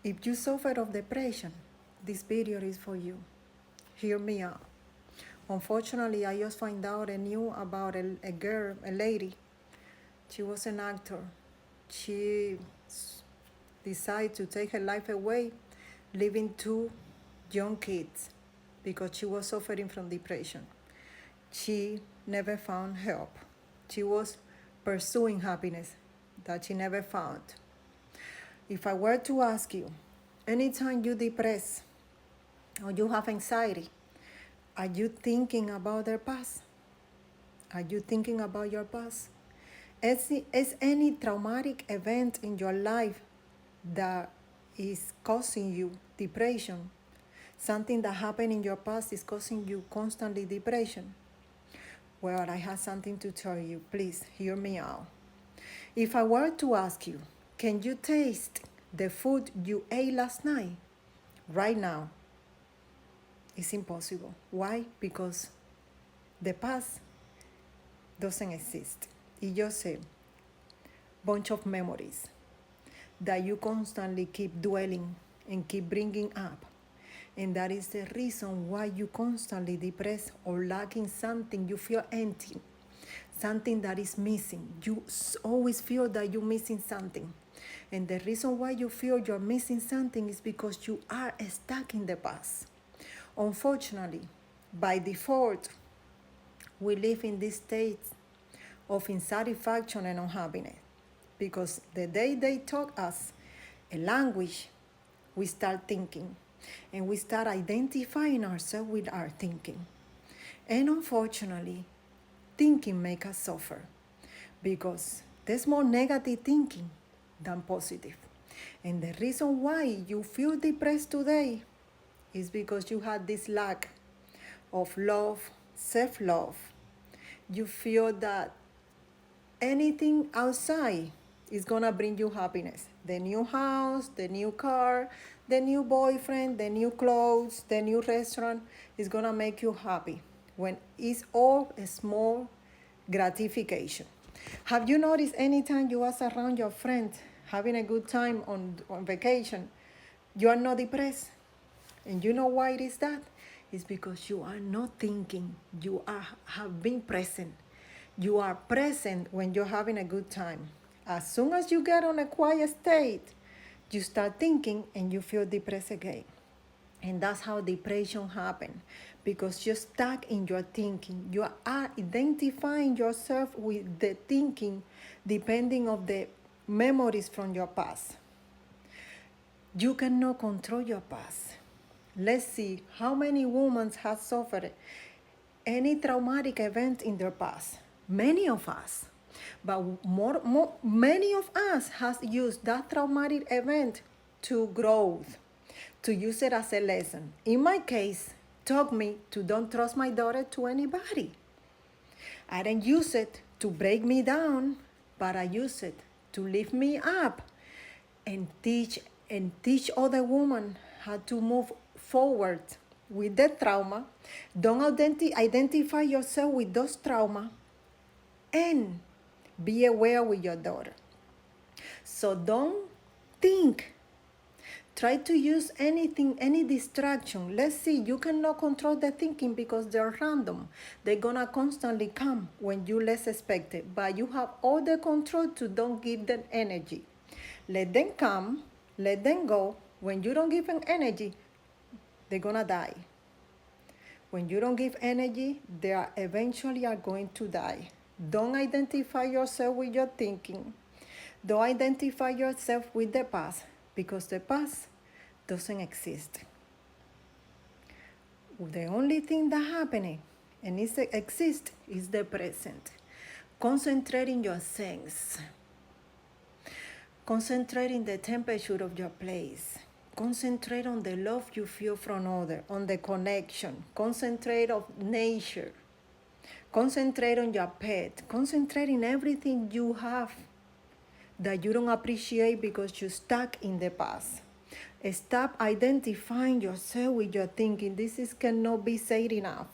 If you suffer of depression, this video is for you. Hear me out. Unfortunately, I just find out and knew about a girl, a lady. She was an actor. She decided to take her life away, leaving two young kids because she was suffering from depression. She never found help. She was pursuing happiness that she never found. If I were to ask you, anytime you depress or you have anxiety, are you thinking about their past? Are you thinking about your past? Is any traumatic event in your life that is causing you depression? Something that happened in your past is causing you constantly depression? Well, I have something to tell you. Please hear me out. If I were to ask you, can you taste the food you ate last night? Right now, it's impossible. Why? Because the past doesn't exist. It's just a bunch of memories that you constantly keep dwelling and keep bringing up. And that is the reason why you constantly depressed or lacking something. You feel empty, something that is missing. You always feel that you're missing something. And the reason why you feel you're missing something is because you are stuck in the past. Unfortunately, by default, we live in this state of insatisfaction and unhappiness because the day they taught us a language, we start thinking and we start identifying ourselves with our thinking. And unfortunately, thinking makes us suffer because there's more negative thinking than positive. And the reason why you feel depressed today is because you had this lack of love, self-love. You feel that anything outside is gonna bring you happiness. The new house, the new car, the new boyfriend, the new clothes, the new restaurant is gonna make you happy when it's all a small gratification. Have you noticed anytime you are around your friends having a good time on vacation, you are not depressed? And you know why it is that? It's because you are not thinking, have been present. You are present when you're having a good time. As soon as you get on a quiet state, you start thinking and you feel depressed again. And that's how depression happens, because you're stuck in your thinking. You are identifying yourself with the thinking depending on the memories from your past. You cannot control your past. Let's see how many women have suffered any traumatic event in their past. Many of us. But many of us has used that traumatic event to growth, to use it as a lesson. In my case, taught me to don't trust my daughter to anybody. I didn't use it to break me down, but I use it to lift me up and teach other women how to move forward with the trauma. Don't identify yourself with those trauma, and be aware with your daughter. So don't think. Try to use anything, any distraction. Let's see, you cannot control the thinking because they're random. They're gonna constantly come when you least expect it. But you have all the control to don't give them energy. Let them come, let them go. When you don't give them energy, they're gonna die. When you don't give energy, they are eventually going to die. Don't identify yourself with your thinking. Don't identify yourself with the past, because the past doesn't exist. The only thing that happening and exists is the present. Concentrate in your sense. Concentrate in the temperature of your place. Concentrate on the love you feel from others, on the connection. Concentrate on nature. Concentrate on your pet. Concentrate in everything you have that you don't appreciate because you're stuck in the past. Stop identifying yourself with your thinking. Cannot be said enough.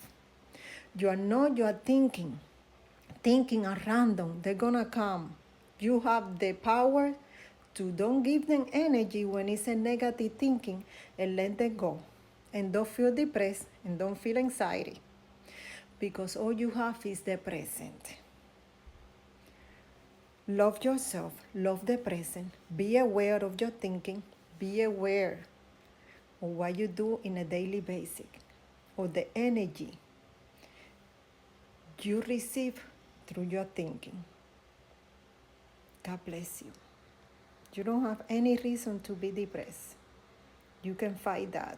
You are not your thinking. Thinking are random. They're gonna come. You have the power to don't give them energy when it's a negative thinking and let them go. And don't feel depressed and don't feel anxiety because all you have is the present. Love yourself, love the present, be aware of your thinking, be aware of what you do in a daily basis, of the energy you receive through your thinking. God bless you. You don't have any reason to be depressed. You can fight that.